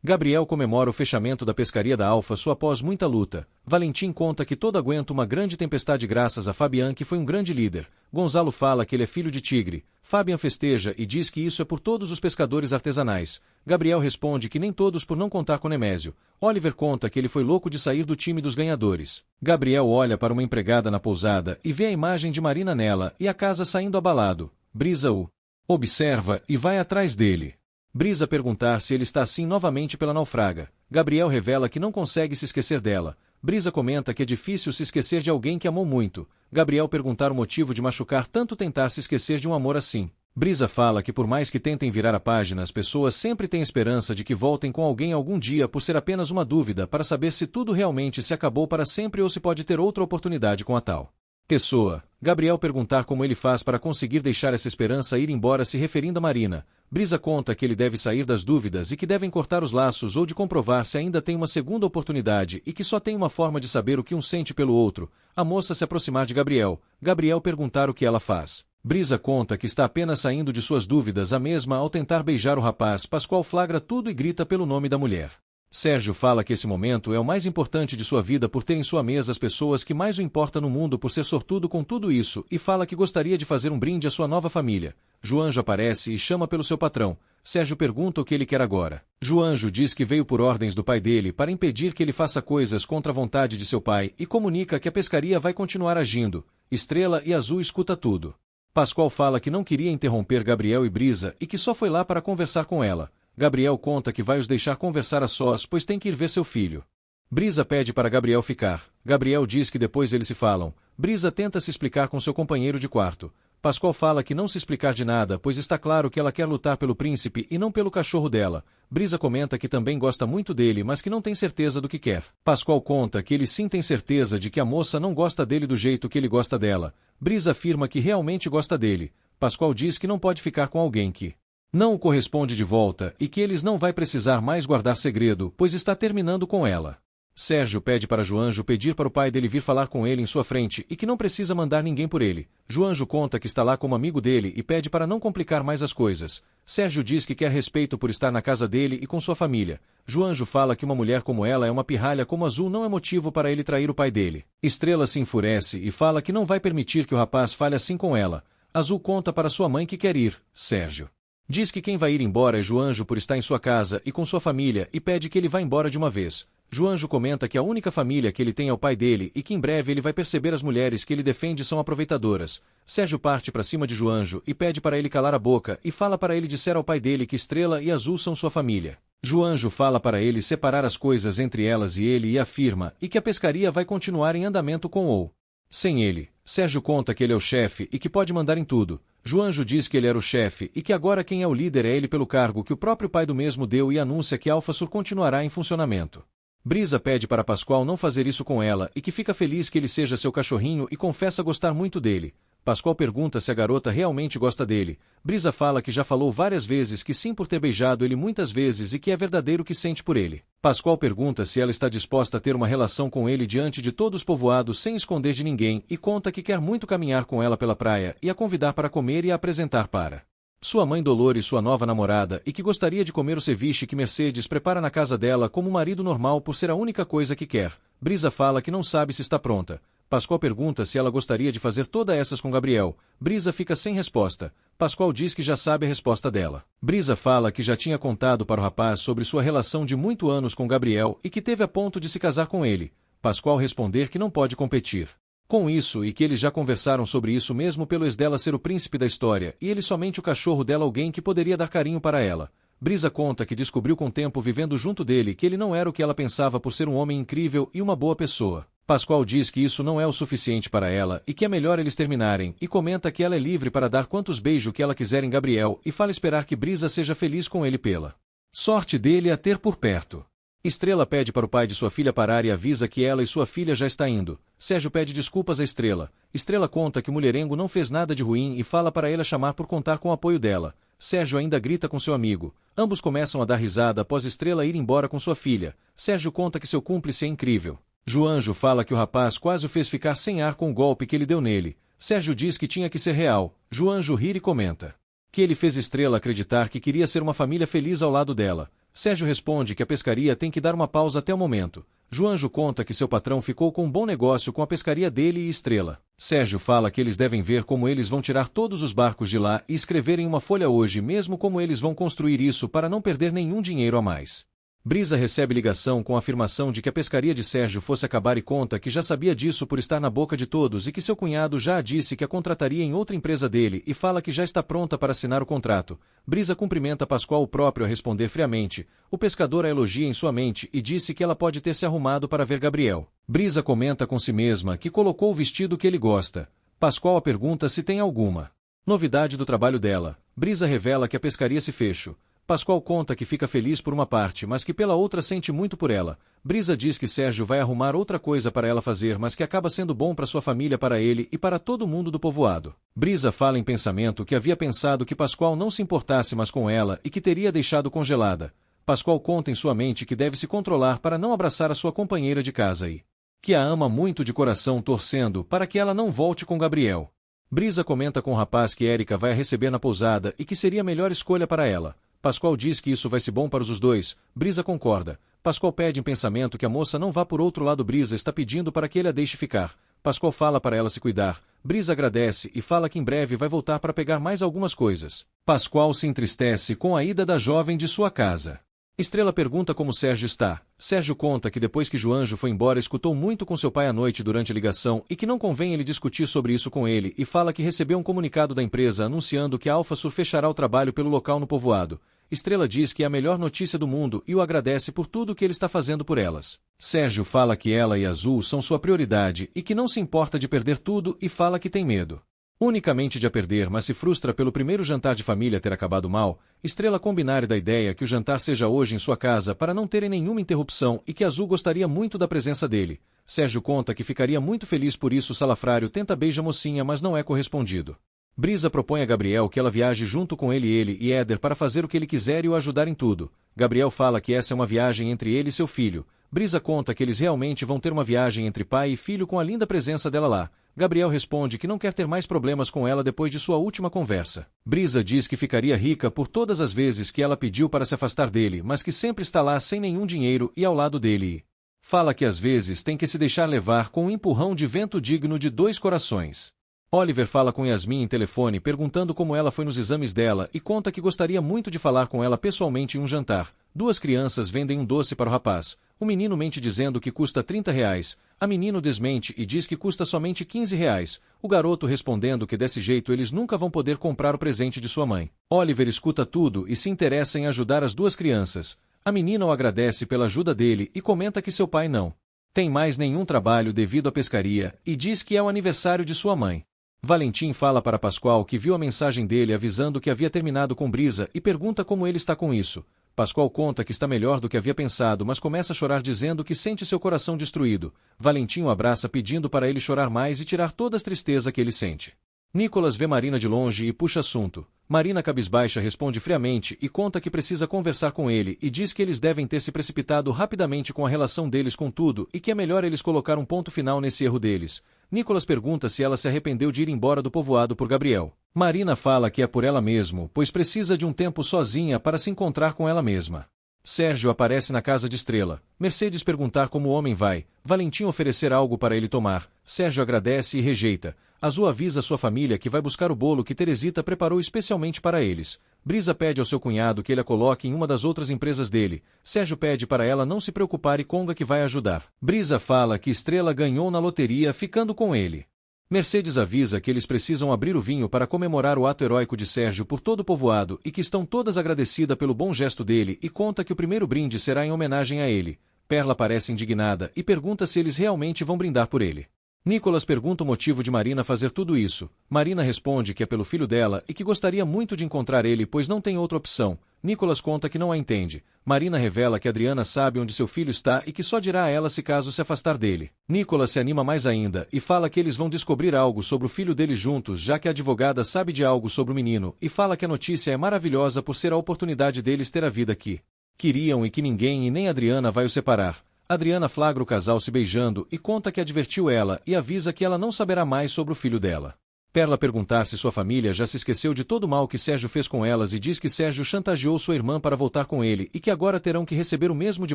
Gabriel comemora o fechamento da pescaria da Alfaçu após muita luta. Valentim conta que todo aguenta uma grande tempestade graças a Fabian, que foi um grande líder. Gonzalo fala que ele é filho de tigre. Fabian festeja e diz que isso é por todos os pescadores artesanais. Gabriel responde que nem todos por não contar com Nemésio. Oliver conta que ele foi louco de sair do time dos ganhadores. Gabriel olha para uma empregada na pousada e vê a imagem de Marina nela e a casa saindo abalado. Brisa o observa e vai atrás dele. Brisa perguntar se ele está assim novamente pela naufraga. Gabriel revela que não consegue se esquecer dela. Brisa comenta que é difícil se esquecer de alguém que amou muito. Gabriel perguntar o motivo de machucar tanto tentar se esquecer de um amor assim. Brisa fala que por mais que tentem virar a página, as pessoas sempre têm esperança de que voltem com alguém algum dia, por ser apenas uma dúvida para saber se tudo realmente se acabou para sempre ou se pode ter outra oportunidade com a tal pessoa. Gabriel perguntar como ele faz para conseguir deixar essa esperança ir embora, se referindo a Marina. Brisa conta que ele deve sair das dúvidas e que devem cortar os laços ou de comprovar se ainda tem uma segunda oportunidade e que só tem uma forma de saber o que um sente pelo outro. A moça se aproximar de Gabriel. Gabriel perguntar o que ela faz. Brisa conta que está apenas saindo de suas dúvidas, a mesma ao tentar beijar o rapaz. Pascoal flagra tudo e grita pelo nome da mulher. Sérgio fala que esse momento é o mais importante de sua vida por ter em sua mesa as pessoas que mais o importa no mundo, por ser sortudo com tudo isso, e fala que gostaria de fazer um brinde à sua nova família. Joanjo aparece e chama pelo seu patrão. Sérgio pergunta o que ele quer agora. Joanjo diz que veio por ordens do pai dele para impedir que ele faça coisas contra a vontade de seu pai e comunica que a pescaria vai continuar agindo. Estrela e Azul escuta tudo. Pascoal fala que não queria interromper Gabriel e Brisa e que só foi lá para conversar com ela. Gabriel conta que vai os deixar conversar a sós, pois tem que ir ver seu filho. Brisa pede para Gabriel ficar. Gabriel diz que depois eles se falam. Brisa tenta se explicar com seu companheiro de quarto. Pascoal fala que não se explicar de nada, pois está claro que ela quer lutar pelo príncipe e não pelo cachorro dela. Brisa comenta que também gosta muito dele, mas que não tem certeza do que quer. Pascoal conta que ele sim tem certeza de que a moça não gosta dele do jeito que ele gosta dela. Brisa afirma que realmente gosta dele. Pascoal diz que não pode ficar com alguém que não o corresponde de volta e que eles não vai precisar mais guardar segredo, pois está terminando com ela. Sérgio pede para Joanjo pedir para o pai dele vir falar com ele em sua frente e que não precisa mandar ninguém por ele. Joanjo conta que está lá como amigo dele e pede para não complicar mais as coisas. Sérgio diz que quer respeito por estar na casa dele e com sua família. Joanjo fala que uma mulher como ela é uma pirralha como Azul, não é motivo para ele trair o pai dele. Estrela se enfurece e fala que não vai permitir que o rapaz fale assim com ela. Azul conta para sua mãe que quer ir. Sérgio diz que quem vai ir embora é Joanjo por estar em sua casa e com sua família e pede que ele vá embora de uma vez. Joanjo comenta que a única família que ele tem é o pai dele e que em breve ele vai perceber as mulheres que ele defende são aproveitadoras. Sérgio parte para cima de Joanjo e pede para ele calar a boca e fala para ele disser ao pai dele que Estrela e Azul são sua família. Joanjo fala para ele separar as coisas entre elas e ele e afirma e que a pescaria vai continuar em andamento com ou sem ele. Sérgio conta que ele é o chefe e que pode mandar em tudo. Joanjo diz que ele era o chefe e que agora quem é o líder é ele pelo cargo que o próprio pai do mesmo deu e anuncia que Alfaçu continuará em funcionamento. Brisa pede para Pascoal não fazer isso com ela e que fica feliz que ele seja seu cachorrinho e confessa gostar muito dele. Pascoal pergunta se a garota realmente gosta dele. Brisa fala que já falou várias vezes que sim por ter beijado ele muitas vezes e que é verdadeiro o que sente por ele. Pascoal pergunta se ela está disposta a ter uma relação com ele diante de todos os povoados sem esconder de ninguém e conta que quer muito caminhar com ela pela praia e a convidar para comer e a apresentar para sua mãe Dolores, sua nova namorada, e que gostaria de comer o ceviche que Mercedes prepara na casa dela como marido normal por ser a única coisa que quer. Brisa fala que não sabe se está pronta. Pascoal pergunta se ela gostaria de fazer todas essas com Gabriel. Brisa fica sem resposta. Pascoal diz que já sabe a resposta dela. Brisa fala que já tinha contado para o rapaz sobre sua relação de muitos anos com Gabriel e que teve a ponto de se casar com ele. Pascoal responder que não pode competir com isso e que eles já conversaram sobre isso mesmo pelo ex dela ser o príncipe da história e ele somente o cachorro dela, alguém que poderia dar carinho para ela. Brisa conta que descobriu com o tempo vivendo junto dele que ele não era o que ela pensava por ser um homem incrível e uma boa pessoa. Pascoal diz que isso não é o suficiente para ela e que é melhor eles terminarem e comenta que ela é livre para dar quantos beijos que ela quiser em Gabriel e fala esperar que Brisa seja feliz com ele pela sorte dele a ter por perto. Estrela pede para o pai de sua filha parar e avisa que ela e sua filha já está indo. Sérgio pede desculpas a Estrela. Estrela conta que o mulherengo não fez nada de ruim e fala para ele a chamar por contar com o apoio dela. Sérgio ainda grita com seu amigo. Ambos começam a dar risada após Estrela ir embora com sua filha. Sérgio conta que seu cúmplice é incrível. Joanjo fala que o rapaz quase o fez ficar sem ar com o golpe que ele deu nele. Sérgio diz que tinha que ser real. Joanjo ri e comenta que ele fez Estrela acreditar que queria ser uma família feliz ao lado dela. Sérgio responde que a pescaria tem que dar uma pausa até o momento. Joanjo conta que seu patrão ficou com um bom negócio com a pescaria dele e Estrela. Sérgio fala que eles devem ver como eles vão tirar todos os barcos de lá e escrever em uma folha hoje mesmo como eles vão construir isso para não perder nenhum dinheiro a mais. Brisa recebe ligação com a afirmação de que a pescaria de Sérgio fosse acabar e conta que já sabia disso por estar na boca de todos e que seu cunhado já disse que a contrataria em outra empresa dele e fala que já está pronta para assinar o contrato. Brisa cumprimenta Pascoal o próprio a responder friamente. O pescador a elogia em sua mente e disse que ela pode ter se arrumado para ver Gabriel. Brisa comenta com si mesma que colocou o vestido que ele gosta. Pascoal a pergunta se tem alguma novidade do trabalho dela. Brisa revela que a pescaria se fechou. Pascoal conta que fica feliz por uma parte, mas que pela outra sente muito por ela. Brisa diz que Sérgio vai arrumar outra coisa para ela fazer, mas que acaba sendo bom para sua família, para ele e para todo mundo do povoado. Brisa fala em pensamento que havia pensado que Pascoal não se importasse mais com ela e que teria deixado congelada. Pascoal conta em sua mente que deve se controlar para não abraçar a sua companheira de casa e que a ama muito de coração, torcendo para que ela não volte com Gabriel. Brisa comenta com o rapaz que Érica vai a receber na pousada e que seria a melhor escolha para ela. Pascoal diz que isso vai ser bom para os dois. Brisa concorda. Pascoal pede em pensamento que a moça não vá por outro lado. Brisa está pedindo para que ele a deixe ficar. Pascoal fala para ela se cuidar. Brisa agradece e fala que em breve vai voltar para pegar mais algumas coisas. Pascoal se entristece com a ida da jovem de sua casa. Estrela pergunta como Sérgio está. Sérgio conta que depois que Joanjo foi embora escutou muito com seu pai à noite durante a ligação e que não convém ele discutir sobre isso com ele e fala que recebeu um comunicado da empresa anunciando que a AlphaSur fechará o trabalho pelo local no povoado. Estrela diz que é a melhor notícia do mundo e o agradece por tudo que ele está fazendo por elas. Sérgio fala que ela e Azul são sua prioridade e que não se importa de perder tudo e fala que tem medo unicamente de a perder, mas se frustra pelo primeiro jantar de família ter acabado mal. Estrela combinar da ideia que o jantar seja hoje em sua casa para não terem nenhuma interrupção e que Azul gostaria muito da presença dele. Sérgio conta que ficaria muito feliz por isso. Salafrário tenta beijar a mocinha, mas não é correspondido. Brisa propõe a Gabriel que ela viaje junto com ele e Éder para fazer o que ele quiser e o ajudar em tudo. Gabriel fala que essa é uma viagem entre ele e seu filho. Brisa conta que eles realmente vão ter uma viagem entre pai e filho com a linda presença dela lá. Gabriel responde que não quer ter mais problemas com ela depois de sua última conversa. Brisa diz que ficaria rica por todas as vezes que ela pediu para se afastar dele, mas que sempre está lá sem nenhum dinheiro e ao lado dele e fala que às vezes tem que se deixar levar com um empurrão de vento digno de dois corações. Oliver fala com Yasmin em telefone perguntando como ela foi nos exames dela e conta que gostaria muito de falar com ela pessoalmente em um jantar. Duas crianças vendem um doce para o rapaz. O menino mente dizendo que custa R$30. A menina desmente e diz que custa somente R$15. O garoto respondendo que desse jeito eles nunca vão poder comprar o presente de sua mãe. Oliver escuta tudo e se interessa em ajudar as duas crianças. A menina o agradece pela ajuda dele e comenta que seu pai não tem mais nenhum trabalho devido à pescaria e diz que é o aniversário de sua mãe. Valentim fala para Pascoal que viu a mensagem dele avisando que havia terminado com Brisa e pergunta como ele está com isso. Pascoal conta que está melhor do que havia pensado, mas começa a chorar dizendo que sente seu coração destruído. Valentim o abraça pedindo para ele chorar mais e tirar toda a tristeza que ele sente. Nicolas vê Marina de longe e puxa assunto. Marina cabisbaixa responde friamente e conta que precisa conversar com ele e diz que eles devem ter se precipitado rapidamente com a relação deles com tudo e que é melhor eles colocar um ponto final nesse erro deles. Nicolas pergunta se ela se arrependeu de ir embora do povoado por Gabriel. Marina fala que é por ela mesmo, pois precisa de um tempo sozinha para se encontrar com ela mesma. Sérgio aparece na casa de Estrela. Mercedes perguntar como o homem vai. Valentim oferecer algo para ele tomar. Sérgio agradece e rejeita. Azul avisa sua família que vai buscar o bolo que Teresita preparou especialmente para eles. Brisa pede ao seu cunhado que ele a coloque em uma das outras empresas dele. Sérgio pede para ela não se preocupar e conga que vai ajudar. Brisa fala que Estrela ganhou na loteria ficando com ele. Mercedes avisa que eles precisam abrir o vinho para comemorar o ato heróico de Sérgio por todo o povoado e que estão todas agradecidas pelo bom gesto dele e conta que o primeiro brinde será em homenagem a ele. Perla parece indignada e pergunta se eles realmente vão brindar por ele. Nicolas pergunta o motivo de Marina fazer tudo isso. Marina responde que é pelo filho dela e que gostaria muito de encontrar ele pois não tem outra opção. Nicolas conta que não a entende. Marina revela que Adriana sabe onde seu filho está e que só dirá a ela se caso se afastar dele. Nicolas se anima mais ainda e fala que eles vão descobrir algo sobre o filho dele juntos, já que a advogada sabe de algo sobre o menino, e fala que a notícia é maravilhosa por ser a oportunidade deles ter a vida que queriam e que ninguém e nem Adriana vai o separar. Adriana flagra o casal se beijando e conta que advertiu ela e avisa que ela não saberá mais sobre o filho dela. Perla perguntar se sua família já se esqueceu de todo o mal que Sérgio fez com elas e diz que Sérgio chantageou sua irmã para voltar com ele e que agora terão que receber o mesmo de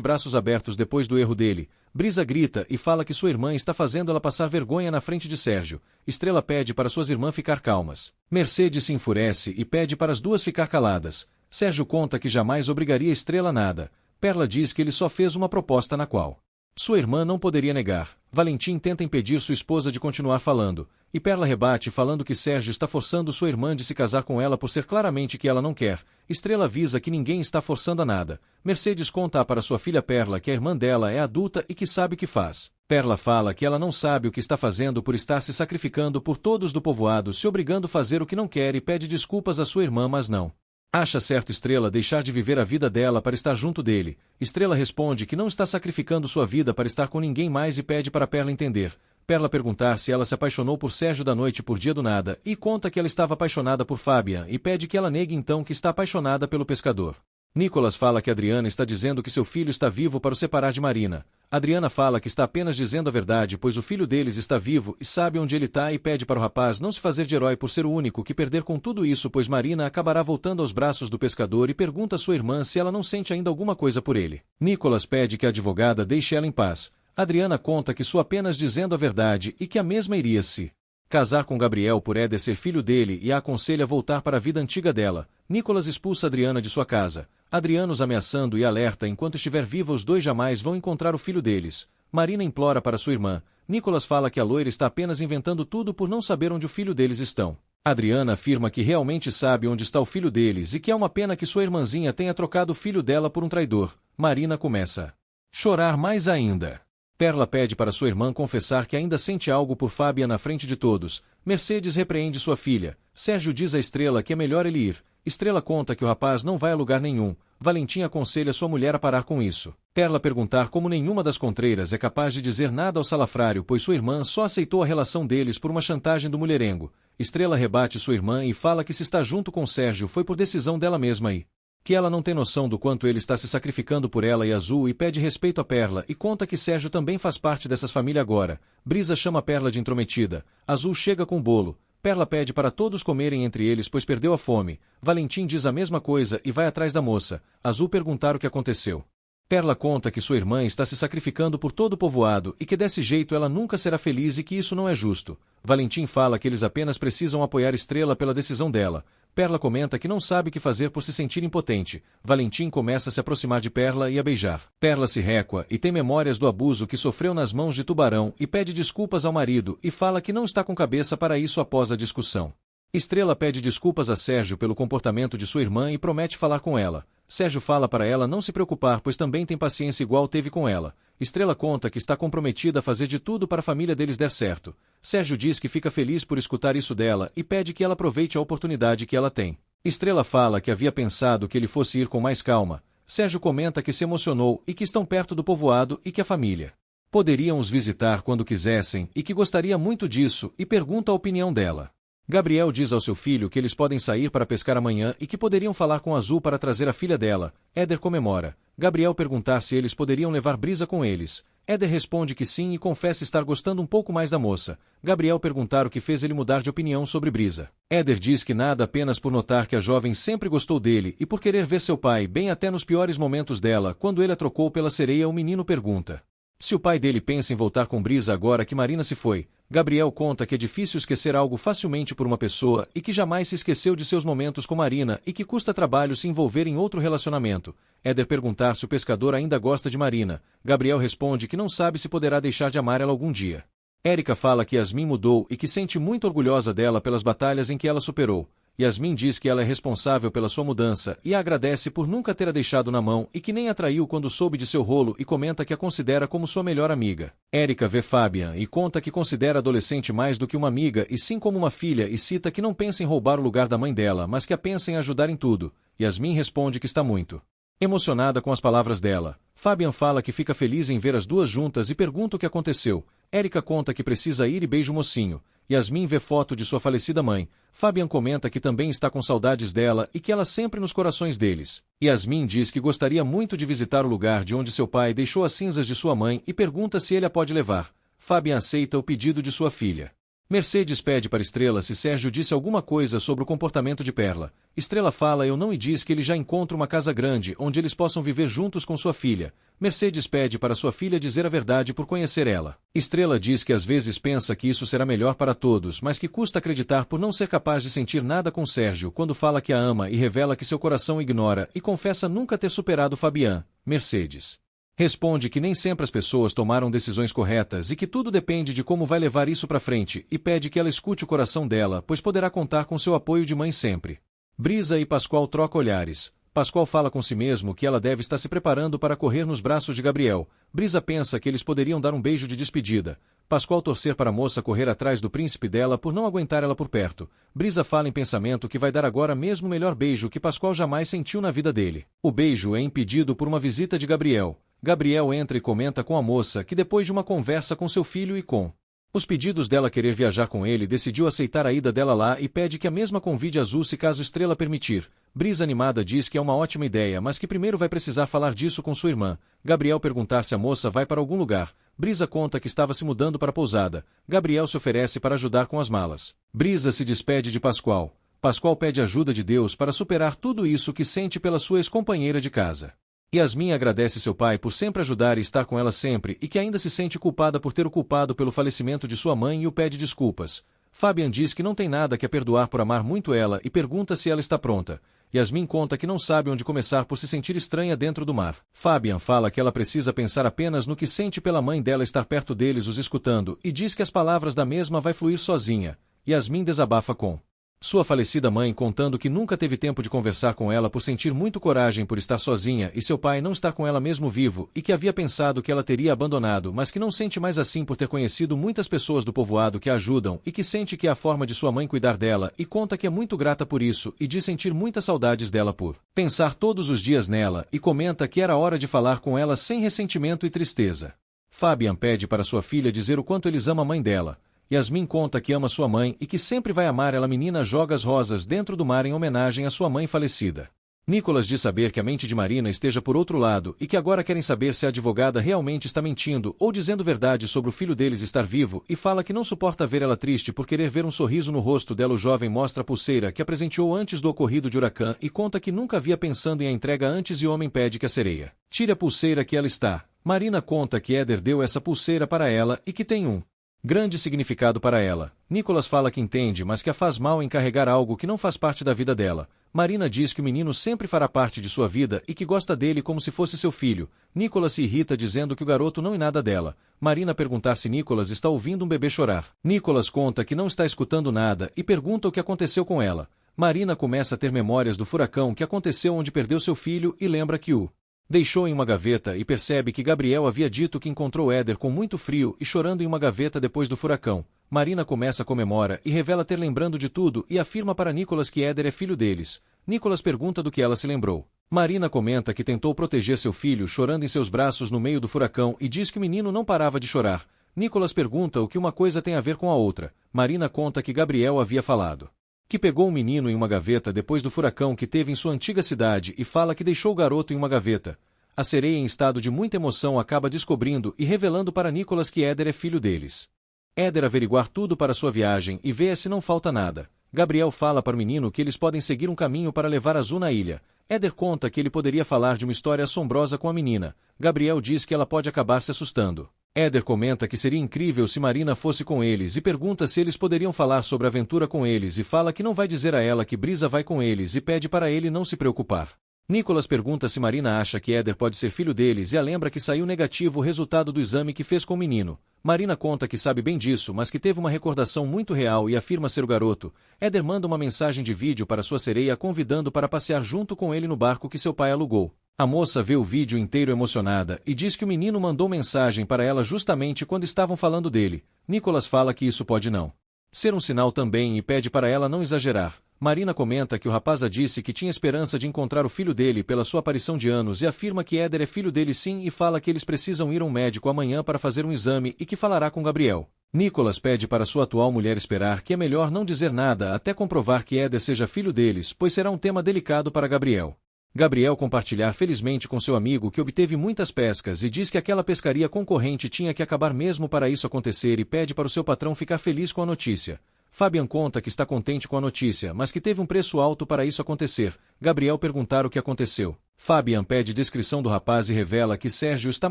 braços abertos depois do erro dele. Brisa grita e fala que sua irmã está fazendo ela passar vergonha na frente de Sérgio. Estrela pede para suas irmãs ficar calmas. Mercedes se enfurece e pede para as duas ficar caladas. Sérgio conta que jamais obrigaria Estrela a nada. Perla diz que ele só fez uma proposta na qual sua irmã não poderia negar. Valentim tenta impedir sua esposa de continuar falando, e Perla rebate falando que Sérgio está forçando sua irmã de se casar com ela por ser claramente que ela não quer. Estrela avisa que ninguém está forçando a nada. Mercedes conta para sua filha Perla que a irmã dela é adulta e que sabe o que faz. Perla fala que ela não sabe o que está fazendo por estar se sacrificando por todos do povoado, se obrigando a fazer o que não quer e pede desculpas à sua irmã, mas não acha certo Estrela deixar de viver a vida dela para estar junto dele. Estrela responde que não está sacrificando sua vida para estar com ninguém mais e pede para Perla entender. Perla perguntar se ela se apaixonou por Sérgio da noite por dia do nada e conta que ela estava apaixonada por Fabian e pede que ela negue então que está apaixonada pelo pescador. Nicolas fala que Adriana está dizendo que seu filho está vivo para o separar de Marina. Adriana fala que está apenas dizendo a verdade pois o filho deles está vivo e sabe onde ele está e pede para o rapaz não se fazer de herói por ser o único que perder com tudo isso pois Marina acabará voltando aos braços do pescador e pergunta a sua irmã se ela não sente ainda alguma coisa por ele. Nicolas pede que a advogada deixe ela em paz. Adriana conta que só apenas dizendo a verdade e que a mesma iria se casar com Gabriel por Éder ser filho dele e a aconselha a voltar para a vida antiga dela. Nicolas expulsa Adriana de sua casa. Adriana os ameaçando e alerta enquanto estiver viva os dois jamais vão encontrar o filho deles. Marina implora para sua irmã. Nicolas fala que a loira está apenas inventando tudo por não saber onde o filho deles estão. Adriana afirma que realmente sabe onde está o filho deles e que é uma pena que sua irmãzinha tenha trocado o filho dela por um traidor. Marina começa a chorar mais ainda. Perla pede para sua irmã confessar que ainda sente algo por Fábia na frente de todos. Mercedes repreende sua filha. Sérgio diz a Estrela que é melhor ele ir. Estrela conta que o rapaz não vai a lugar nenhum. Valentim aconselha sua mulher a parar com isso. Perla perguntar como nenhuma das contreiras é capaz de dizer nada ao salafrário pois sua irmã só aceitou a relação deles por uma chantagem do mulherengo. Estrela rebate sua irmã e fala que se está junto com Sérgio foi por decisão dela mesma e que ela não tem noção do quanto ele está se sacrificando por ela e Azul e pede respeito a Perla e conta que Sérgio também faz parte dessas famílias agora. Brisa chama Perla de intrometida. Azul chega com o bolo. Perla pede para todos comerem entre eles pois perdeu a fome. Valentim diz a mesma coisa e vai atrás da moça. Azul perguntar o que aconteceu. Perla conta que sua irmã está se sacrificando por todo o povoado e que desse jeito ela nunca será feliz e que isso não é justo. Valentim fala que eles apenas precisam apoiar Estrela pela decisão dela. Perla comenta que não sabe o que fazer por se sentir impotente. Valentim começa a se aproximar de Perla e a beijar. Perla se recua e tem memórias do abuso que sofreu nas mãos de Tubarão e pede desculpas ao marido e fala que não está com cabeça para isso após a discussão. Estrela pede desculpas a Sérgio pelo comportamento de sua irmã e promete falar com ela. Sérgio fala para ela não se preocupar pois também tem paciência igual teve com ela. Estrela conta que está comprometida a fazer de tudo para a família deles der certo. Sérgio diz que fica feliz por escutar isso dela e pede que ela aproveite a oportunidade que ela tem. Estrela fala que havia pensado que ele fosse ir com mais calma. Sérgio comenta que se emocionou e que estão perto do povoado e que a família poderiam os visitar quando quisessem e que gostaria muito disso e pergunta a opinião dela. Gabriel diz ao seu filho que eles podem sair para pescar amanhã e que poderiam falar com Azul para trazer a filha dela. Éder comemora. Gabriel perguntar se eles poderiam levar Brisa com eles. Éder responde que sim e confessa estar gostando um pouco mais da moça. Gabriel perguntar o que fez ele mudar de opinião sobre Brisa. Éder diz que nada apenas por notar que a jovem sempre gostou dele e por querer ver seu pai bem até nos piores momentos dela. Quando ele a trocou pela sereia, o menino pergunta se o pai dele pensa em voltar com Brisa agora que Marina se foi. Gabriel conta que é difícil esquecer algo facilmente por uma pessoa e que jamais se esqueceu de seus momentos com Marina e que custa trabalho se envolver em outro relacionamento. Éder perguntar se o pescador ainda gosta de Marina. Gabriel responde que não sabe se poderá deixar de amar ela algum dia. Érica fala que Yasmin mudou e que sente muito orgulhosa dela pelas batalhas em que ela superou. Yasmin diz que ela é responsável pela sua mudança e a agradece por nunca ter a deixado na mão e que nem a traiu quando soube de seu rolo e comenta que a considera como sua melhor amiga. Érica vê Fabian e conta que considera a adolescente mais do que uma amiga e sim como uma filha e cita que não pensa em roubar o lugar da mãe dela, mas que a pensa em ajudar em tudo. Yasmin responde que está muito emocionada com as palavras dela. Fabian fala que fica feliz em ver as duas juntas e pergunta o que aconteceu. Érica conta que precisa ir e beija o mocinho. Yasmin vê foto de sua falecida mãe. Fabian comenta que também está com saudades dela e que ela sempre nos corações deles. Yasmin diz que gostaria muito de visitar o lugar de onde seu pai deixou as cinzas de sua mãe e pergunta se ele a pode levar. Fabian aceita o pedido de sua filha. Mercedes pede para Estrela se Sérgio disse alguma coisa sobre o comportamento de Perla. Estrela fala eu não e diz que ele já encontra uma casa grande onde eles possam viver juntos com sua filha. Mercedes pede para sua filha dizer a verdade por conhecer ela. Estrela diz que às vezes pensa que isso será melhor para todos, mas que custa acreditar por não ser capaz de sentir nada com Sérgio quando fala que a ama e revela que seu coração ignora e confessa nunca ter superado Fabian. Mercedes responde que nem sempre as pessoas tomaram decisões corretas e que tudo depende de como vai levar isso para frente, e pede que ela escute o coração dela, pois poderá contar com seu apoio de mãe sempre. Brisa e Pascoal trocam olhares. Pascoal fala com si mesmo que ela deve estar se preparando para correr nos braços de Gabriel. Brisa pensa que eles poderiam dar um beijo de despedida. Pascoal torcer para a moça correr atrás do príncipe dela por não aguentar ela por perto. Brisa fala em pensamento que vai dar agora mesmo o melhor beijo que Pascoal jamais sentiu na vida dele. O beijo é impedido por uma visita de Gabriel. Gabriel entra e comenta com a moça que depois de uma conversa com seu filho e com os pedidos dela querer viajar com ele, decidiu aceitar a ida dela lá e pede que a mesma convide Azul se caso Estrela permitir. Brisa animada diz que é uma ótima ideia, mas que primeiro vai precisar falar disso com sua irmã. Gabriel perguntar se a moça vai para algum lugar. Brisa conta que estava se mudando para a pousada. Gabriel se oferece para ajudar com as malas. Brisa se despede de Pascoal. Pascoal pede ajuda de Deus para superar tudo isso que sente pela sua ex-companheira de casa. Yasmin agradece seu pai por sempre ajudar e estar com ela sempre e que ainda se sente culpada por ter o culpado pelo falecimento de sua mãe e o pede desculpas. Fabian diz que não tem nada que a perdoar por amar muito ela e pergunta se ela está pronta. Yasmin conta que não sabe onde começar por se sentir estranha dentro do mar. Fabian fala que ela precisa pensar apenas no que sente pela mãe dela estar perto deles os escutando e diz que as palavras da mesma vai fluir sozinha. Yasmin desabafa com sua falecida mãe contando que nunca teve tempo de conversar com ela por sentir muito coragem por estar sozinha e seu pai não estar com ela mesmo vivo e que havia pensado que ela teria abandonado, mas que não sente mais assim por ter conhecido muitas pessoas do povoado que a ajudam e que sente que é a forma de sua mãe cuidar dela e conta que é muito grata por isso e diz sentir muitas saudades dela por pensar todos os dias nela e comenta que era hora de falar com ela sem ressentimento e tristeza. Fabian pede para sua filha dizer o quanto eles amam a mãe dela. Yasmin conta que ama sua mãe e que sempre vai amar ela. Menina joga as rosas dentro do mar em homenagem à sua mãe falecida. Nicolas diz saber que a mente de Marina esteja por outro lado e que agora querem saber se a advogada realmente está mentindo ou dizendo verdade sobre o filho deles estar vivo e fala que não suporta ver ela triste por querer ver um sorriso no rosto dela. O jovem mostra a pulseira que apresenteou antes do ocorrido de Huracan e conta que nunca havia pensando em a entrega antes e o homem pede que a sereia tire a pulseira que ela está. Marina conta que Éder deu essa pulseira para ela e que tem um grande significado para ela. Nicolas fala que entende, mas que a faz mal em carregar algo que não faz parte da vida dela. Marina diz que o menino sempre fará parte de sua vida e que gosta dele como se fosse seu filho. Nicolas se irrita dizendo que o garoto não é nada dela. Marina perguntar se Nicolas está ouvindo um bebê chorar. Nicolas conta que não está escutando nada e pergunta o que aconteceu com ela. Marina começa a ter memórias do furacão que aconteceu onde perdeu seu filho e lembra que o deixou em uma gaveta e percebe que Gabriel havia dito que encontrou Éder com muito frio e chorando em uma gaveta depois do furacão. Marina começa a comemora e revela ter lembrando de tudo e afirma para Nicolas que Éder é filho deles. Nicolas pergunta do que ela se lembrou. Marina comenta que tentou proteger seu filho chorando em seus braços no meio do furacão e diz que o menino não parava de chorar. Nicolas pergunta o que uma coisa tem a ver com a outra. Marina conta que Gabriel havia falado que pegou um menino em uma gaveta depois do furacão que teve em sua antiga cidade e fala que deixou o garoto em uma gaveta. A sereia, em estado de muita emoção, acaba descobrindo e revelando para Nicolas que Éder é filho deles. Éder averiguar tudo para sua viagem e vê se não falta nada. Gabriel fala para o menino que eles podem seguir um caminho para levar Azul na ilha. Éder conta que ele poderia falar de uma história assombrosa com a menina. Gabriel diz que ela pode acabar se assustando. Éder comenta que seria incrível se Marina fosse com eles e pergunta se eles poderiam falar sobre a aventura com eles e fala que não vai dizer a ela que Brisa vai com eles e pede para ele não se preocupar. Nicolas pergunta se Marina acha que Éder pode ser filho deles e a lembra que saiu negativo o resultado do exame que fez com o menino. Marina conta que sabe bem disso, mas que teve uma recordação muito real e afirma ser o garoto. Éder manda uma mensagem de vídeo para sua sereia convidando para passear junto com ele no barco que seu pai alugou. A moça vê o vídeo inteiro emocionada e diz que o menino mandou mensagem para ela justamente quando estavam falando dele. Nicolas fala que isso pode não ser um sinal também e pede para ela não exagerar. Marina comenta que o rapaz a disse que tinha esperança de encontrar o filho dele pela sua aparição de anos e afirma que Éder é filho dele sim e fala que eles precisam ir a um médico amanhã para fazer um exame e que falará com Gabriel. Nicolas pede para sua atual mulher esperar que é melhor não dizer nada até comprovar que Éder seja filho deles, pois será um tema delicado para Gabriel. Gabriel compartilhar felizmente com seu amigo que obteve muitas pescas e diz que aquela pescaria concorrente tinha que acabar mesmo para isso acontecer e pede para o seu patrão ficar feliz com a notícia. Fabian conta que está contente com a notícia, mas que teve um preço alto para isso acontecer. Gabriel perguntar o que aconteceu. Fabian pede descrição do rapaz e revela que Sérgio está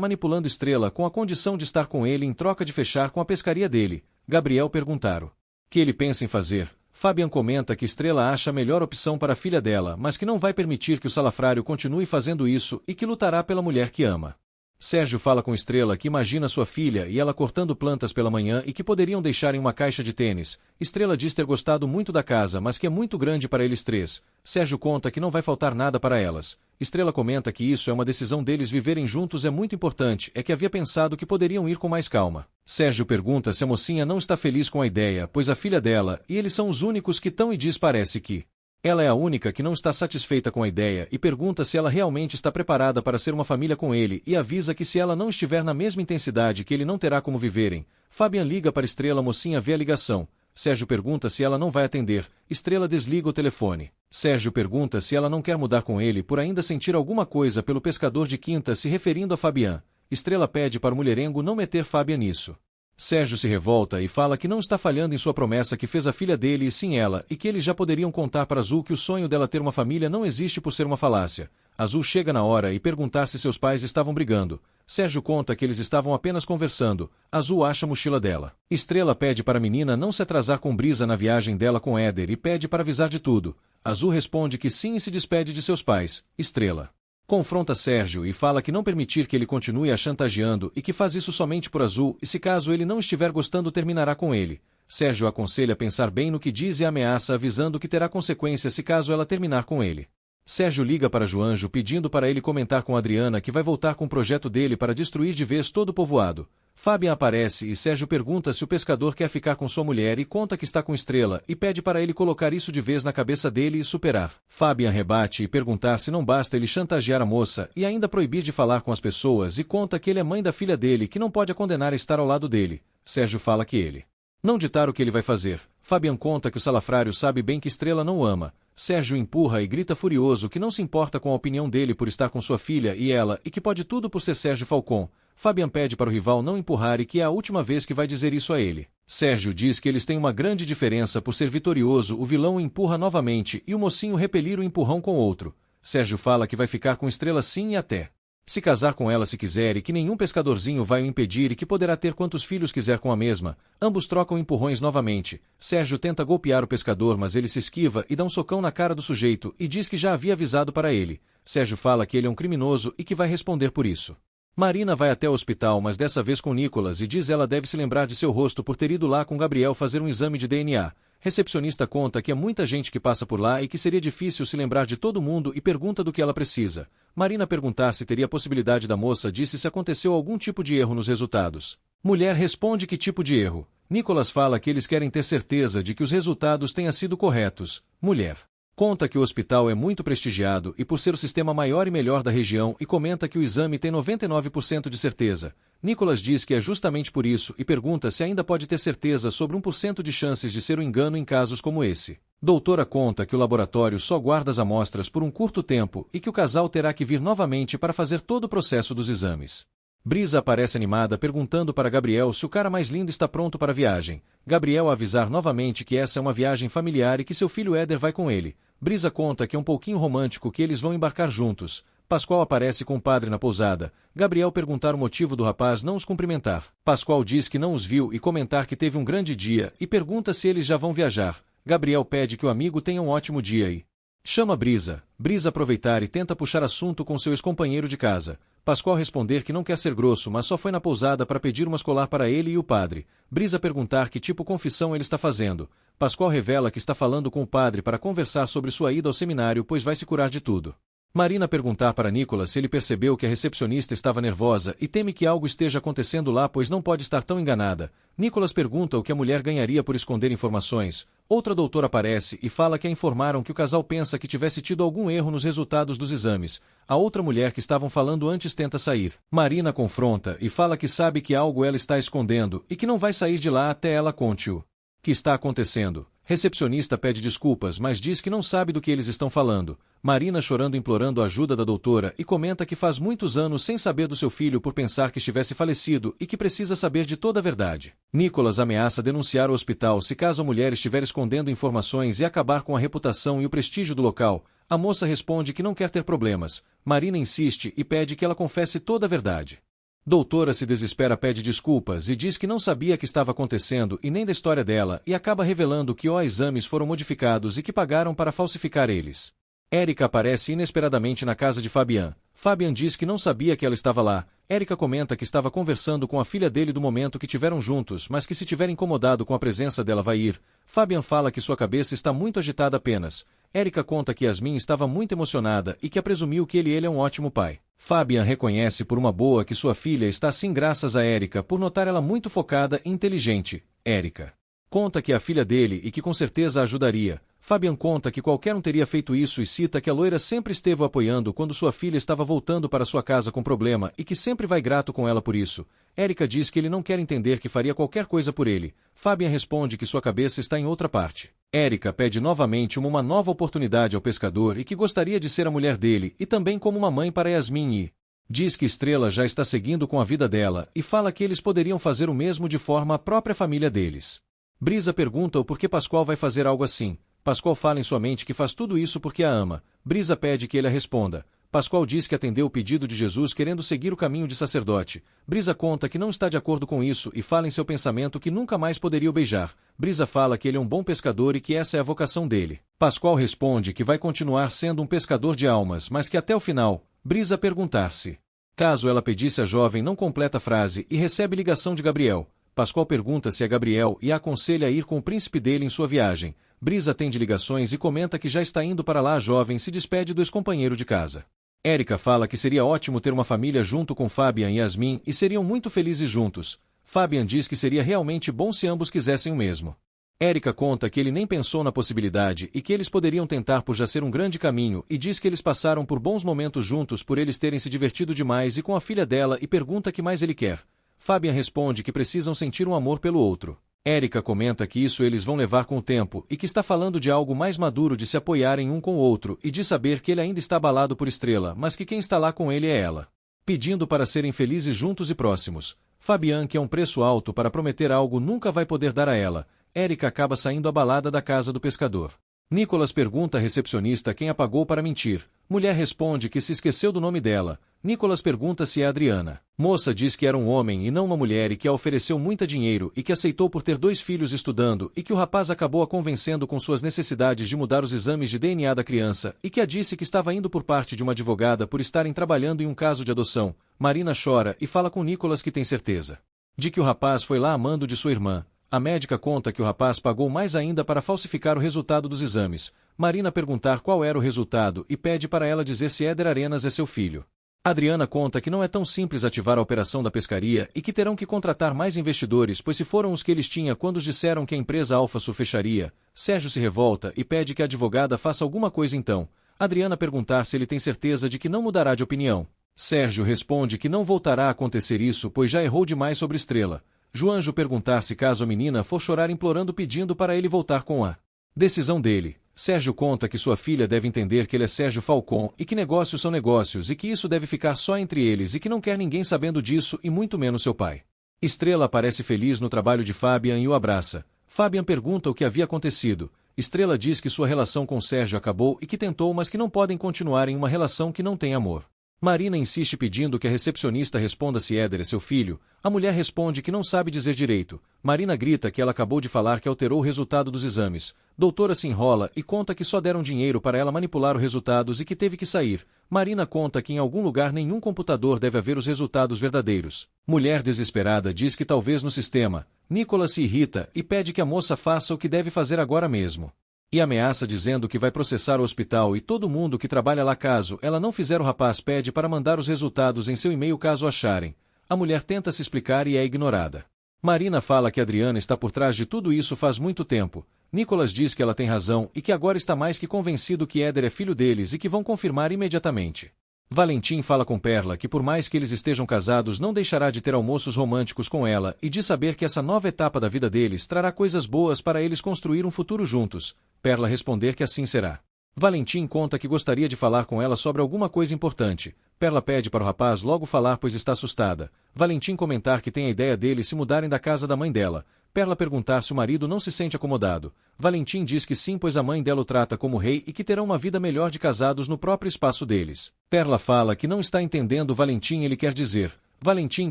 manipulando Estrela com a condição de estar com ele em troca de fechar com a pescaria dele. Gabriel perguntar o que ele pensa em fazer. Fabian comenta que Estrela acha a melhor opção para a filha dela, mas que não vai permitir que o salafrário continue fazendo isso e que lutará pela mulher que ama. Sérgio fala com Estrela que imagina sua filha e ela cortando plantas pela manhã e que poderiam deixar em uma caixa de tênis. Estrela diz ter gostado muito da casa, mas que é muito grande para eles três. Sérgio conta que não vai faltar nada para elas. Estrela comenta que isso é uma decisão deles viverem juntos é muito importante, é que havia pensado que poderiam ir com mais calma. Sérgio pergunta se a mocinha não está feliz com a ideia, pois a filha dela e eles são os únicos que estão e diz parece que ela é a única que não está satisfeita com a ideia e pergunta se ela realmente está preparada para ser uma família com ele e avisa que se ela não estiver na mesma intensidade que ele não terá como viverem. Fabian liga para Estrela, a mocinha vê a ligação. Sérgio pergunta se ela não vai atender. Estrela desliga o telefone. Sérgio pergunta se ela não quer mudar com ele por ainda sentir alguma coisa pelo pescador de quinta se referindo a Fabian. Estrela pede para o mulherengo não meter Fabian nisso. Sérgio se revolta e fala que não está falhando em sua promessa que fez a filha dele e sim ela, e que eles já poderiam contar para Azul que o sonho dela ter uma família não existe por ser uma falácia. Azul chega na hora e perguntar se seus pais estavam brigando. Sérgio conta que eles estavam apenas conversando. Azul acha a mochila dela. Estrela pede para a menina não se atrasar com Brisa na viagem dela com Éder e pede para avisar de tudo. Azul responde que sim e se despede de seus pais. Estrela confronta Sérgio e fala que não permitir que ele continue a chantageando e que faz isso somente por Azul e se caso ele não estiver gostando terminará com ele. Sérgio aconselha a pensar bem no que diz e ameaça avisando que terá consequências se caso ela terminar com ele. Sérgio liga para Joanjo pedindo para ele comentar com Adriana que vai voltar com o projeto dele para destruir de vez todo o povoado. Fabian aparece e Sérgio pergunta se o pescador quer ficar com sua mulher e conta que está com Estrela e pede para ele colocar isso de vez na cabeça dele e superar. Fabian rebate e perguntar se não basta ele chantagear a moça e ainda proibir de falar com as pessoas e conta que ele é mãe da filha dele que não pode a condenar a estar ao lado dele. Sérgio fala que ele não ditar o que ele vai fazer. Fabian conta que o salafrário sabe bem que Estrela não o ama. Sérgio empurra e grita furioso que não se importa com a opinião dele por estar com sua filha e ela e que pode tudo por ser Sérgio Falcon. Fabian pede para o rival não empurrar e que é a última vez que vai dizer isso a ele. Sérgio diz que eles têm uma grande diferença por ser vitorioso, o vilão empurra novamente e o mocinho repelir o empurrão com outro. Sérgio fala que vai ficar com Estrela sim e até se casar com ela se quiser e que nenhum pescadorzinho vai o impedir e que poderá ter quantos filhos quiser com a mesma. Ambos trocam empurrões novamente. Sérgio tenta golpear o pescador mas ele se esquiva e dá um socão na cara do sujeito e diz que já havia avisado para ele. Sérgio fala que ele é um criminoso e que vai responder por isso. Marina vai até o hospital mas dessa vez com Nicolas e diz ela deve se lembrar de seu rosto por ter ido lá com Gabriel fazer um exame de DNA. Recepcionista conta que é muita gente que passa por lá e que seria difícil se lembrar de todo mundo e pergunta do que ela precisa. Marina perguntar se teria possibilidade da moça disse se aconteceu algum tipo de erro nos resultados. Mulher responde que tipo de erro. Nicolas fala que eles querem ter certeza de que os resultados tenham sido corretos. Mulher conta que o hospital é muito prestigiado e por ser o sistema maior e melhor da região e comenta que o exame tem 99% de certeza. Nicolas diz que é justamente por isso e pergunta se ainda pode ter certeza sobre 1% de chances de ser um engano em casos como esse. Doutora conta que o laboratório só guarda as amostras por um curto tempo e que o casal terá que vir novamente para fazer todo o processo dos exames. Brisa aparece animada perguntando para Gabriel se o cara mais lindo está pronto para a viagem. Gabriel avisar novamente que essa é uma viagem familiar e que seu filho Éder vai com ele. Brisa conta que é um pouquinho romântico que eles vão embarcar juntos. Pascoal aparece com o padre na pousada. Gabriel perguntar o motivo do rapaz não os cumprimentar. Pascoal diz que não os viu e comentar que teve um grande dia e pergunta se eles já vão viajar. Gabriel pede que o amigo tenha um ótimo dia e chama Brisa. Brisa aproveitar e tenta puxar assunto com seu ex-companheiro de casa. Pascoal responder que não quer ser grosso, mas só foi na pousada para pedir uma escolar para ele e o padre. Brisa perguntar que tipo confissão ele está fazendo. Pascoal revela que está falando com o padre para conversar sobre sua ida ao seminário, pois vai se curar de tudo. Marina perguntar para Nicolas se ele percebeu que a recepcionista estava nervosa e teme que algo esteja acontecendo lá pois não pode estar tão enganada. Nicolas pergunta o que a mulher ganharia por esconder informações. Outra doutora aparece e fala que a informaram que o casal pensa que tivesse tido algum erro nos resultados dos exames. A outra mulher que estavam falando antes tenta sair. Marina confronta e fala que sabe que algo ela está escondendo e que não vai sair de lá até ela conte o que está acontecendo. Recepcionista pede desculpas, mas diz que não sabe do que eles estão falando. Marina chorando implorando a ajuda da doutora e comenta que faz muitos anos sem saber do seu filho por pensar que estivesse falecido e que precisa saber de toda a verdade. Nicholas ameaça denunciar o hospital se caso a mulher estiver escondendo informações e acabar com a reputação e o prestígio do local. A moça responde que não quer ter problemas. Marina insiste e pede que ela confesse toda a verdade. Doutora se desespera, pede desculpas e diz que não sabia o que estava acontecendo e nem da história dela e acaba revelando que os exames foram modificados e que pagaram para falsificar eles. Érica aparece inesperadamente na casa de Fabian. Fabian diz que não sabia que ela estava lá. Érica comenta que estava conversando com a filha dele do momento que tiveram juntos, mas que se tiver incomodado com a presença dela vai ir. Fabian fala que sua cabeça está muito agitada apenas. Érica conta que Yasmin estava muito emocionada e que presumiu que ele é um ótimo pai. Fabian reconhece por uma boa que sua filha está assim graças a Érica por notar ela muito focada e inteligente. Érica conta que é a filha dele e que com certeza a ajudaria. Fabian conta que qualquer um teria feito isso e cita que a loira sempre esteve o apoiando quando sua filha estava voltando para sua casa com problema e que sempre vai grato com ela por isso. Érica diz que ele não quer entender que faria qualquer coisa por ele. Fabian responde que sua cabeça está em outra parte. Érica pede novamente uma nova oportunidade ao pescador e que gostaria de ser a mulher dele e também como uma mãe para Yasmin e diz que Estrela já está seguindo com a vida dela e fala que eles poderiam fazer o mesmo de forma à própria família deles. Brisa pergunta o porquê Pascoal vai fazer algo assim. Pascoal fala em sua mente que faz tudo isso porque a ama. Brisa pede que ele a responda. Pascoal diz que atendeu o pedido de Jesus querendo seguir o caminho de sacerdote. Brisa conta que não está de acordo com isso e fala em seu pensamento que nunca mais poderia o beijar. Brisa fala que ele é um bom pescador e que essa é a vocação dele. Pascoal responde que vai continuar sendo um pescador de almas, mas que até o final, Brisa perguntar-se. Caso ela pedisse a jovem não completa a frase e recebe ligação de Gabriel. Pascoal pergunta se é Gabriel e a aconselha a ir com o príncipe dele em sua viagem. Brisa atende ligações e comenta que já está indo para lá. A jovem se despede do ex-companheiro de casa. Érica fala que seria ótimo ter uma família junto com Fabian e Yasmin e seriam muito felizes juntos. Fabian diz que seria realmente bom se ambos quisessem o mesmo. Érica conta que ele nem pensou na possibilidade e que eles poderiam tentar por já ser um grande caminho e diz que eles passaram por bons momentos juntos por eles terem se divertido demais e com a filha dela e pergunta que mais ele quer. Fabian responde que precisam sentir um amor pelo outro. Érica comenta que isso eles vão levar com o tempo e que está falando de algo mais maduro de se apoiarem um com o outro e de saber que ele ainda está abalado por Estrela, mas que quem está lá com ele é ela. Pedindo para serem felizes juntos e próximos. Fabian, que é um preço alto para prometer algo, nunca vai poder dar a ela. Érica acaba saindo abalada da casa do pescador. Nicholas pergunta à recepcionista quem a pagou para mentir. Mulher responde que se esqueceu do nome dela. Nicholas pergunta se é Adriana. Moça diz que era um homem e não uma mulher e que a ofereceu muito dinheiro e que aceitou por ter 2 filhos estudando e que o rapaz acabou a convencendo com suas necessidades de mudar os exames de DNA da criança e que a disse que estava indo por parte de uma advogada por estarem trabalhando em um caso de adoção. Marina chora e fala com Nicholas que tem certeza de que o rapaz foi lá amando de sua irmã. A médica conta que o rapaz pagou mais ainda para falsificar o resultado dos exames. Marina perguntar qual era o resultado e pede para ela dizer se Éder Arenas é seu filho. Adriana conta que não é tão simples ativar a operação da pescaria e que terão que contratar mais investidores, pois se foram os que eles tinham quando disseram que a empresa Alfasul fecharia. Sérgio se revolta e pede que a advogada faça alguma coisa então. Adriana perguntar se ele tem certeza de que não mudará de opinião. Sérgio responde que não voltará a acontecer isso, pois já errou demais sobre Estrela. Joanjo perguntar se caso a menina for chorar implorando pedindo para ele voltar com a decisão dele. Sérgio conta que sua filha deve entender que ele é Sérgio Falcon e que negócios são negócios e que isso deve ficar só entre eles e que não quer ninguém sabendo disso e muito menos seu pai. Estrela parece feliz no trabalho de Fabian e o abraça. Fabian pergunta o que havia acontecido. Estrela diz que sua relação com Sérgio acabou e que tentou, mas que não podem continuar em uma relação que não tem amor. Marina insiste pedindo que a recepcionista responda se Éder é seu filho. A mulher responde que não sabe dizer direito. Marina grita que ela acabou de falar que alterou o resultado dos exames. Doutora se enrola e conta que só deram dinheiro para ela manipular os resultados e que teve que sair. Marina conta que em algum lugar nenhum computador deve haver os resultados verdadeiros. Mulher desesperada diz que talvez no sistema. Nicholas se irrita e pede que a moça faça o que deve fazer agora mesmo. E ameaça dizendo que vai processar o hospital e todo mundo que trabalha lá caso ela não fizer. O rapaz pede para mandar os resultados em seu e-mail caso acharem. A mulher tenta se explicar e é ignorada. Marina fala que Adriana está por trás de tudo isso faz muito tempo. Nicholas diz que ela tem razão e que agora está mais que convencido que Éder é filho deles e que vão confirmar imediatamente. Valentim fala com Perla que por mais que eles estejam casados não deixará de ter almoços românticos com ela e de saber que essa nova etapa da vida deles trará coisas boas para eles construir um futuro juntos. Perla responder que assim será. Valentim conta que gostaria de falar com ela sobre alguma coisa importante. Perla pede para o rapaz logo falar pois está assustada. Valentim comentar que tem a ideia deles se mudarem da casa da mãe dela. Perla perguntar se o marido não se sente acomodado. Valentim diz que sim pois a mãe dela o trata como rei e que terão uma vida melhor de casados no próprio espaço deles. Perla fala que não está entendendo Valentim ele quer dizer. Valentim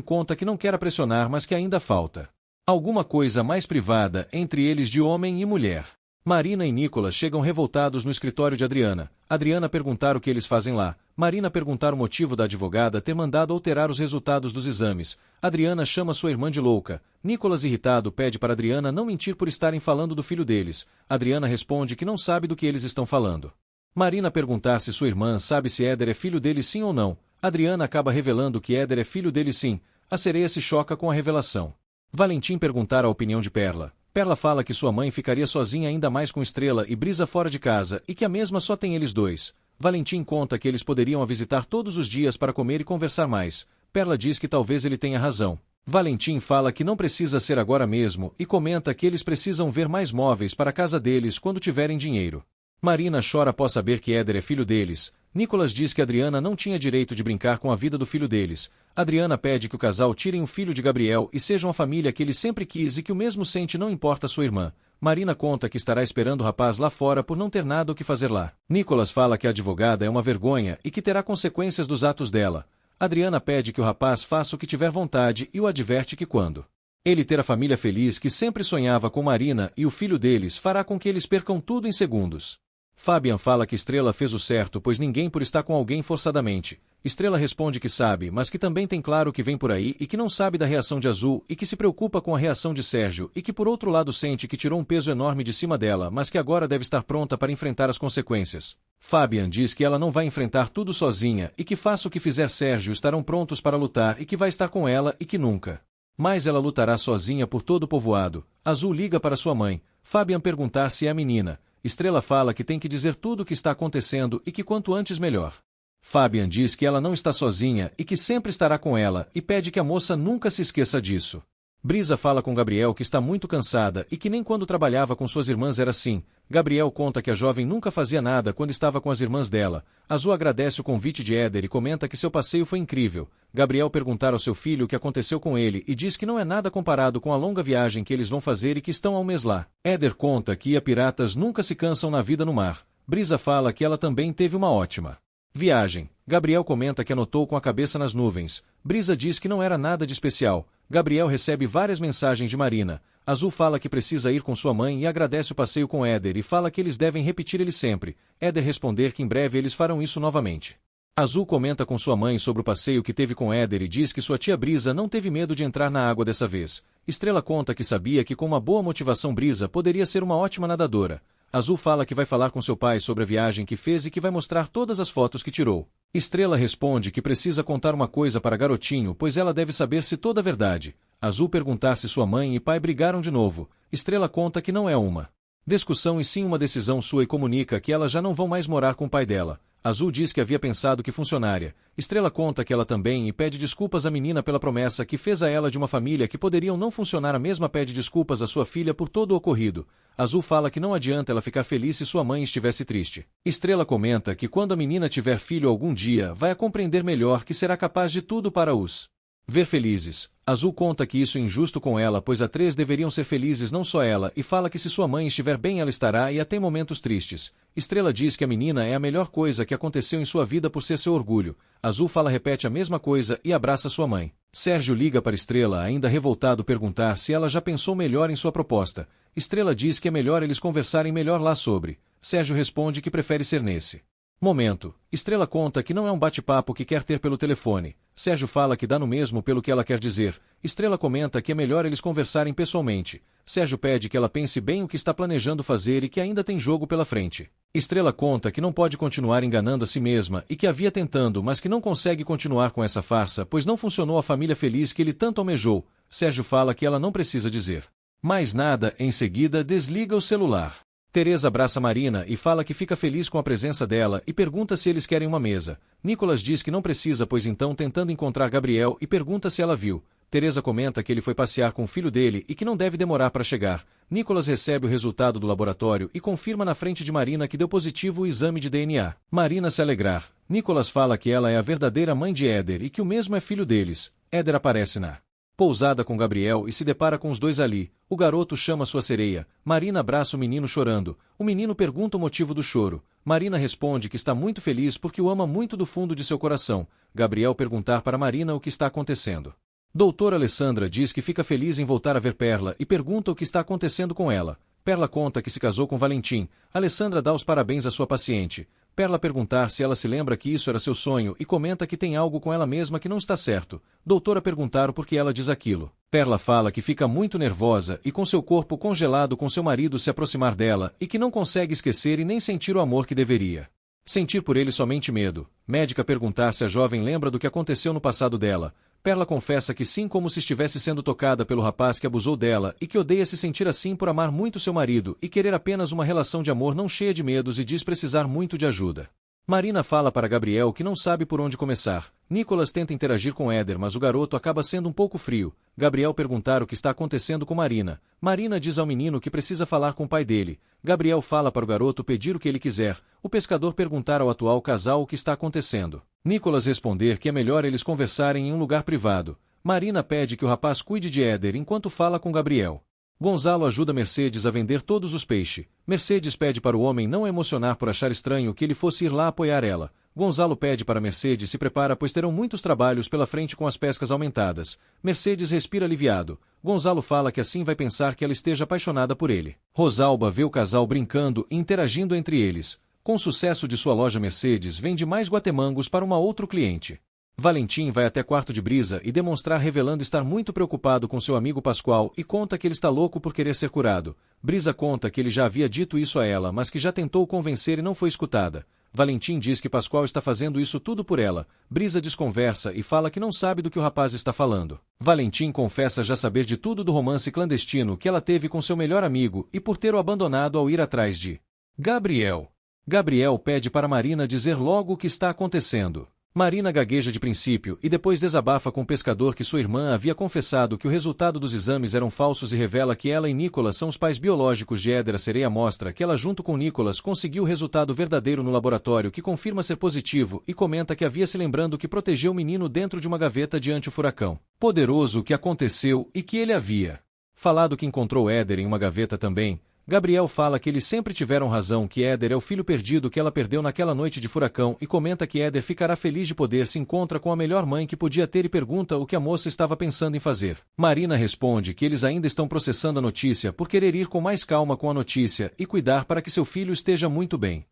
conta que não quer pressionar mas que ainda falta alguma coisa mais privada entre eles de homem e mulher. Marina e Nicolas chegam revoltados no escritório de Adriana. Adriana perguntar o que eles fazem lá. Marina perguntar o motivo da advogada ter mandado alterar os resultados dos exames. Adriana chama sua irmã de louca. Nicolas irritado pede para Adriana não mentir por estarem falando do filho deles. Adriana responde que não sabe do que eles estão falando. Marina perguntar se sua irmã sabe se Éder é filho dele sim ou não. Adriana acaba revelando que Éder é filho dele sim. A sereia se choca com a revelação. Valentim perguntar a opinião de Perla. Perla fala que sua mãe ficaria sozinha ainda mais com Estrela e Brisa fora de casa e que a mesma só tem eles dois. Valentim conta que eles poderiam a visitar todos os dias para comer e conversar mais. Perla diz que talvez ele tenha razão. Valentim fala que não precisa ser agora mesmo e comenta que eles precisam ver mais móveis para a casa deles quando tiverem dinheiro. Marina chora após saber que Éder é filho deles. Nicolas diz que Adriana não tinha direito de brincar com a vida do filho deles. Adriana pede que o casal tirem o filho de Gabriel e sejam a família que ele sempre quis e que o mesmo sente não importa sua irmã. Marina conta que estará esperando o rapaz lá fora por não ter nada o que fazer lá. Nicolas fala que a advogada é uma vergonha e que terá consequências dos atos dela. Adriana pede que o rapaz faça o que tiver vontade e o adverte que quando ele ter a família feliz que sempre sonhava com Marina e o filho deles fará com que eles percam tudo em segundos. Fabian fala que Estrela fez o certo pois ninguém por estar com alguém forçadamente. Estrela responde que sabe, mas que também tem claro que vem por aí e que não sabe da reação de Azul e que se preocupa com a reação de Sérgio e que por outro lado sente que tirou um peso enorme de cima dela mas que agora deve estar pronta para enfrentar as consequências. Fabian diz que ela não vai enfrentar tudo sozinha e que faça o que fizer Sérgio estarão prontos para lutar e que vai estar com ela e que nunca mas ela lutará sozinha por todo o povoado. Azul liga para sua mãe. Fabian perguntar se é a menina. Estrela fala que tem que dizer tudo o que está acontecendo e que quanto antes melhor. Fabian diz que ela não está sozinha e que sempre estará com ela e pede que a moça nunca se esqueça disso. Brisa fala com Gabriel que está muito cansada e que nem quando trabalhava com suas irmãs era assim. Gabriel conta que a jovem nunca fazia nada quando estava com as irmãs dela. Azul agradece o convite de Éder e comenta que seu passeio foi incrível. Gabriel perguntar ao seu filho o que aconteceu com ele e diz que não é nada comparado com a longa viagem que eles vão fazer e que estão há um mês lá. Éder conta que piratas nunca se cansam na vida no mar. Brisa fala que ela também teve uma ótima viagem. Gabriel comenta que anotou com a cabeça nas nuvens. Brisa diz que não era nada de especial. Gabriel recebe várias mensagens de Marina. Azul fala que precisa ir com sua mãe e agradece o passeio com Éder e fala que eles devem repetir ele sempre. Éder responder que em breve eles farão isso novamente. Azul comenta com sua mãe sobre o passeio que teve com Éder e diz que sua tia Brisa não teve medo de entrar na água dessa vez. Estrela conta que sabia que com uma boa motivação Brisa poderia ser uma ótima nadadora. Azul fala que vai falar com seu pai sobre a viagem que fez e que vai mostrar todas as fotos que tirou. Estrela responde que precisa contar uma coisa para Garotinho, pois ela deve saber se toda a verdade. Azul perguntar se sua mãe e pai brigaram de novo. Estrela conta que não é uma discussão e sim uma decisão sua e comunica que elas já não vão mais morar com o pai dela. Azul diz que havia pensado que funcionaria. Estrela conta que ela também e pede desculpas à menina pela promessa que fez a ela de uma família que poderiam não funcionar. A mesma pede desculpas à sua filha por todo o ocorrido. Azul fala que não adianta ela ficar feliz se sua mãe estivesse triste. Estrela comenta que quando a menina tiver filho algum dia vai a compreender melhor que será capaz de tudo para os ver felizes. Azul conta que isso é injusto com ela pois as três deveriam ser felizes não só ela e fala que se sua mãe estiver bem ela estará e até em momentos tristes. Estrela diz que a menina é a melhor coisa que aconteceu em sua vida por ser seu orgulho. Azul fala repete a mesma coisa e abraça sua mãe. Sérgio liga para Estrela ainda revoltado perguntar se ela já pensou melhor em sua proposta. Estrela diz que é melhor eles conversarem melhor lá sobre. Sérgio responde que prefere ser nesse momento. Estrela conta que não é um bate-papo que quer ter pelo telefone. Sérgio fala que dá no mesmo pelo que ela quer dizer. Estrela comenta que é melhor eles conversarem pessoalmente. Sérgio pede que ela pense bem o que está planejando fazer e que ainda tem jogo pela frente. Estrela conta que não pode continuar enganando a si mesma e que havia tentando mas que não consegue continuar com essa farsa pois não funcionou a família feliz que ele tanto almejou. Sérgio fala que ela não precisa dizer mais nada, em seguida desliga o celular. Teresa abraça Marina e fala que fica feliz com a presença dela e pergunta se eles querem uma mesa. Nicolas diz que não precisa, pois então tentando encontrar Gabriel e pergunta se ela viu. Teresa comenta que ele foi passear com o filho dele e que não deve demorar para chegar. Nicolas recebe o resultado do laboratório e confirma na frente de Marina que deu positivo o exame de DNA. Marina se alegrar. Nicolas fala que ela é a verdadeira mãe de Éder e que o mesmo é filho deles. Éder aparece na pousada com Gabriel e se depara com os dois ali. O garoto chama sua sereia. Marina abraça o menino chorando. O menino pergunta o motivo do choro. Marina responde que está muito feliz porque o ama muito do fundo de seu coração. Gabriel perguntar para Marina o que está acontecendo. Doutora Alessandra diz que fica feliz em voltar a ver Perla e pergunta o que está acontecendo com ela. Perla conta que se casou com Valentim. Alessandra dá os parabéns à sua paciente. Perla perguntar se ela se lembra que isso era seu sonho e comenta que tem algo com ela mesma que não está certo. Doutora perguntar o porquê ela diz aquilo. Perla fala que fica muito nervosa e com seu corpo congelado com seu marido se aproximar dela e que não consegue esquecer e nem sentir o amor que deveria sentir por ele, somente medo. Médica perguntar se a jovem lembra do que aconteceu no passado dela. Perla confessa que sim, como se estivesse sendo tocada pelo rapaz que abusou dela e que odeia se sentir assim por amar muito seu marido e querer apenas uma relação de amor não cheia de medos e diz precisar muito de ajuda. Marina fala para Gabriel que não sabe por onde começar. Nicolas tenta interagir com Éder, mas o garoto acaba sendo um pouco frio. Gabriel perguntar o que está acontecendo com Marina. Marina diz ao menino que precisa falar com o pai dele. Gabriel fala para o garoto pedir o que ele quiser. O pescador perguntar ao atual casal o que está acontecendo. Nicolas responder que é melhor eles conversarem em um lugar privado. Marina pede que o rapaz cuide de Éder enquanto fala com Gabriel. Gonzalo ajuda Mercedes a vender todos os peixes. Mercedes pede para o homem não emocionar por achar estranho que ele fosse ir lá apoiar ela. Gonzalo pede para Mercedes se prepara pois terão muitos trabalhos pela frente com as pescas aumentadas. Mercedes respira aliviado. Gonzalo fala que assim vai pensar que ela esteja apaixonada por ele. Rosalba vê o casal brincando e interagindo entre eles. Com o sucesso de sua loja, Mercedes vende mais guatemangos para uma outro cliente. Valentim vai até quarto de Brisa e demonstrar revelando estar muito preocupado com seu amigo Pascoal e conta que ele está louco por querer ser curado. Brisa conta que ele já havia dito isso a ela, mas que já tentou convencer e não foi escutada. Valentim diz que Pascoal está fazendo isso tudo por ela. Brisa desconversa e fala que não sabe do que o rapaz está falando. Valentim confessa já saber de tudo do romance clandestino que ela teve com seu melhor amigo e por ter o abandonado ao ir atrás de Gabriel. Gabriel pede para Marina dizer logo o que está acontecendo. Marina gagueja de princípio e depois desabafa com o pescador que sua irmã havia confessado que o resultado dos exames eram falsos e revela que ela e Nicolas são os pais biológicos de Éder. A sereia mostra que ela junto com Nicolas conseguiu o resultado verdadeiro no laboratório que confirma ser positivo e comenta que havia se lembrando que protegeu o menino dentro de uma gaveta diante o furacão poderoso que aconteceu e que ele havia falado que encontrou Éder em uma gaveta também. Gabriel fala que eles sempre tiveram razão, que Éder é o filho perdido que ela perdeu naquela noite de furacão e comenta que Éder ficará feliz de poder se encontra com a melhor mãe que podia ter e pergunta o que a moça estava pensando em fazer. Marina responde que eles ainda estão processando a notícia por querer ir com mais calma com a notícia e cuidar para que seu filho esteja muito bem.